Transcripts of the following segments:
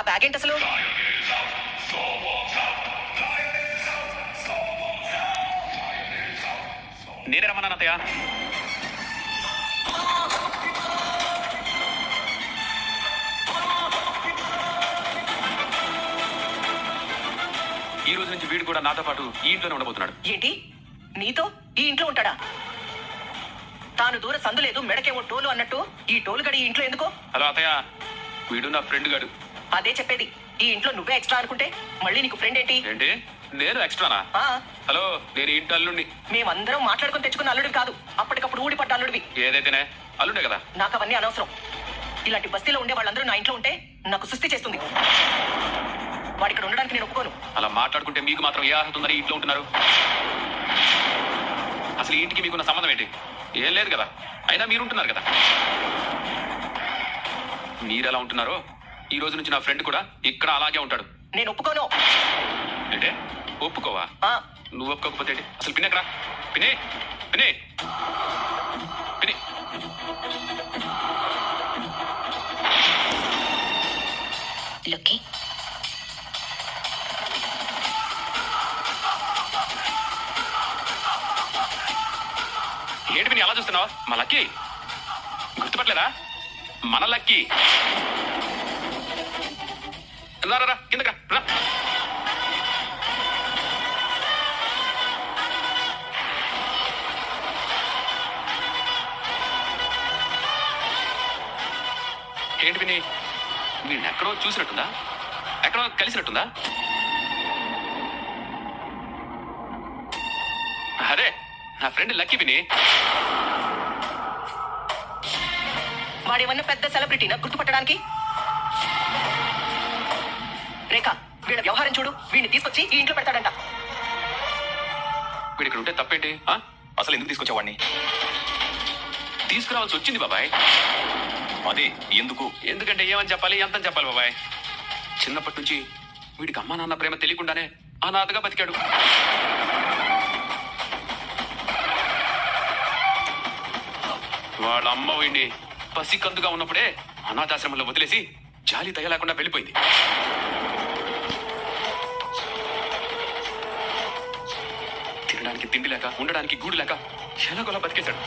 ఆ బ్యాగ్ ఏంటి అసలు? నేనే రమ్మన్నాను అత్తయ్య. ఈ రోజు నుంచి వీడు కూడా నాతో పాటు ఈ ఇంట్లోనే ఉండబోతున్నాడు. ఏంటి, నీతో ఈ ఇంట్లో ఉంటాడా? తాను దూర సందు లేదు, మెడకేమో టోలు అన్నట్టు ఈ టోలు గడి ఈ ఇంట్లో ఎందుకో? హలో అత్తయ్య, వీడు నా ఫ్రెండ్ గాడు. అదే చెప్పేది, ఈ ఇంట్లో నువ్వే ఎక్స్ట్రా అనుకుంటే మళ్ళీ నీకు ఫ్రెండ్ ఏంటి? ఏంటి, నేను ఎక్స్ట్రానా? హలో, నేను ఇంటి అల్లుడిని. మేమందరం మాట్లాడుకుని తెచ్చుకున్న అల్లుడివి కాదు, అప్పటికప్పుడు ఊడిపడ్డ అల్లుడివి. ఏదైతేనే అల్లుడే కదా. నాకు అవన్నీ అనవసరం. ఇలాంటి బస్తీలో ఉండే వాళ్ళందరూ నా ఇంట్లో ఉంటే నాకు సుస్థి చేస్తుంది. వాడి ఇక్కడ ఉండడానికి నేను ఒప్పుకోను. అలా మాట్లాడుకుంటే మీకు మాత్రం ఏ అర్హత ఉందని ఇంట్లో ఉంటున్నారు? అసలు ఈ ఇంటికి మీకున్న సంబంధం ఏంటి? ఏం లేదు కదా. అయినా మీరు ఉంటున్నారు కదా. మీరు ఎలా ఉంటున్నారో ఈ రోజు నుంచి నా ఫ్రెండ్ కూడా ఇక్కడ అలాగే ఉంటాడు. నేను ఒప్పుకోను. అంటే ఒప్పుకోవా? నువ్వు ఒప్పుకోకపోతే ఏంటి? అసలు పిన్ని ఎక్కడా? పిన్ని, పిన్ని, పిన్ని. లక్కీ, ఏంటి పిన్ని అలా చూస్తున్నావా? మా లక్కీ గుర్తుపట్టలేదా? మన లక్కీ. రా రా రా, కిందకి రా. ఏంటి పిన్ని, వీడిని ఎక్కడో చూసినట్టుందా? ఎక్కడో కలిసినట్టుందా? అరే, నా ఫ్రెండ్ లక్కీ పిన్ని. వాడేమన్నా పెద్ద సెలబ్రిటీనా గుర్తుపట్టడానికి? రేఖ, వీళ్ళ వ్యవహారం చూడు. వీడిని తీసుకొచ్చి ఈ ఇంట్లో పెడతాడంట. వీడు ఇక్కడ ఉంటే తప్పేంటి? అసలు ఎందుకు తీసుకొచ్చావాడిని? తీసుకురావాల్సి వచ్చింది బాబాయ్. అదే ఎందుకు? ఎందుకంటే ఏమని చెప్పాలి, ఎంతని చెప్పాలి బాబాయ్. చిన్నప్పటి నుంచి వీడికి అమ్మా నాన్న ప్రేమ తెలియకుండానే అనాథగా బతికాడు. వాళ్ళ అమ్మ వీడిని పసికందుగా ఉన్నప్పుడే అనాథాశ్రమంలో వదిలేసి జాలి దయ లేకుండా వెళ్ళిపోయింది. తినడానికి తిండి లేక, ఉండడానికి గూడు లేక ఎలాగోలా బతికేశాడు.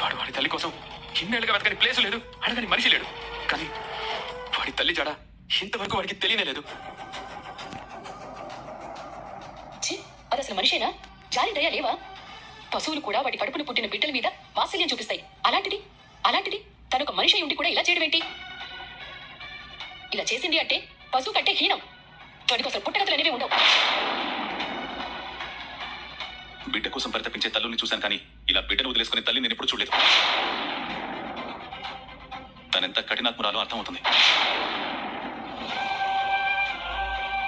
వాడి తల్లి కోసం ఇన్నేళ్ళుగా వెతకని ప్లేసు లేదు, అడగని మనిషి లేడు. కానీ వాడి తల్లి జాడ ఇంతవరకు వాడికి తెలియలేదు. అది అసలు మనిషేనా? జాలి దయ లేవా? పశువులు కూడా వాటి కడుపును పుట్టిన బిడ్డల మీద వాత్సల్యం చూపిస్తాయి. అలాంటిది తనొక మనిషి ఉండి కూడా ఇలా చేయడం ఏంటి? ఇలా చేసింది అంటే పశువు కంటే హీనం. వాడికి అసలు పుట్టగతులు అనేవి ఉండవు. బిడ్డ కోసం పరితపించే తల్లుల్ని చూశాను, కానీ ఇలా బిడ్డను వదిలేసుకునే తల్లి నేను ఎప్పుడు చూడలేదు. తనెంత కఠినాత్మురాలో అర్థమవుతుంది.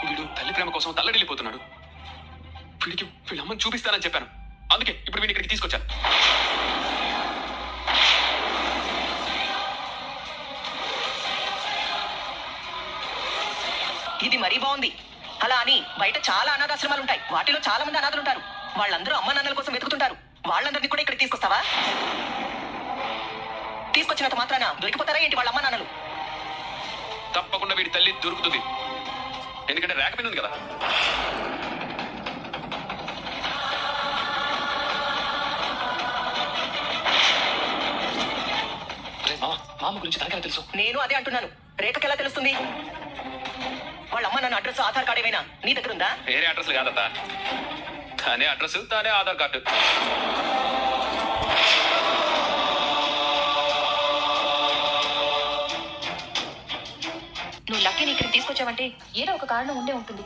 వీడు తల్లి ప్రేమ కోసం తల్లడిల్లిపోతున్నాడు. వీడికి వీళ్ళమ్మని చూపిస్తానని చెప్పాను, అందుకే ఇప్పుడు వీడిని ఇక్కడికి తీసుకొచ్చాను. ఇది మరీ బాగుంది. అలా అని బయట చాలా అనాథాశ్రమాలు ఉంటాయి, వాటిలో చాలా మంది అనాథలు ఉంటారు. వాళ్ళందరూ అమ్మ నాన్నల కోసం వెతుకుతుంటారు. వాళ్ళందరినీ కూడా ఇక్కడికి తీసుకొస్తావా? తీసుకొచ్చినంత మాత్రాన దొరికిపోతారా ఏంటి వాళ్ళ అమ్మ నాన్నలు? తప్పకుండా వీడి తల్లి దొరుకుతుంది, ఎందుకంటే రేఖ ఉంది కదా. మామ గురించి తనకెలా తెలుసు? నేను అదే అంటున్నాను. రేఖకి ఎలా తెలుస్తుంది? వాళ్ళ అమ్మ నాన్న అడ్రస్, ఆధార్ కార్డు ఏమైనా నీ దగ్గర ఉందా? వేరే అడ్రస్ కాదత్తా, తానే అడ్రస్, తానే ఆధార్ కార్డు. నువ్వు లక్కీని ఇక్కడికి తీసుకొచ్చావంటే ఏదో ఒక కారణం ఉండే ఉంటుంది.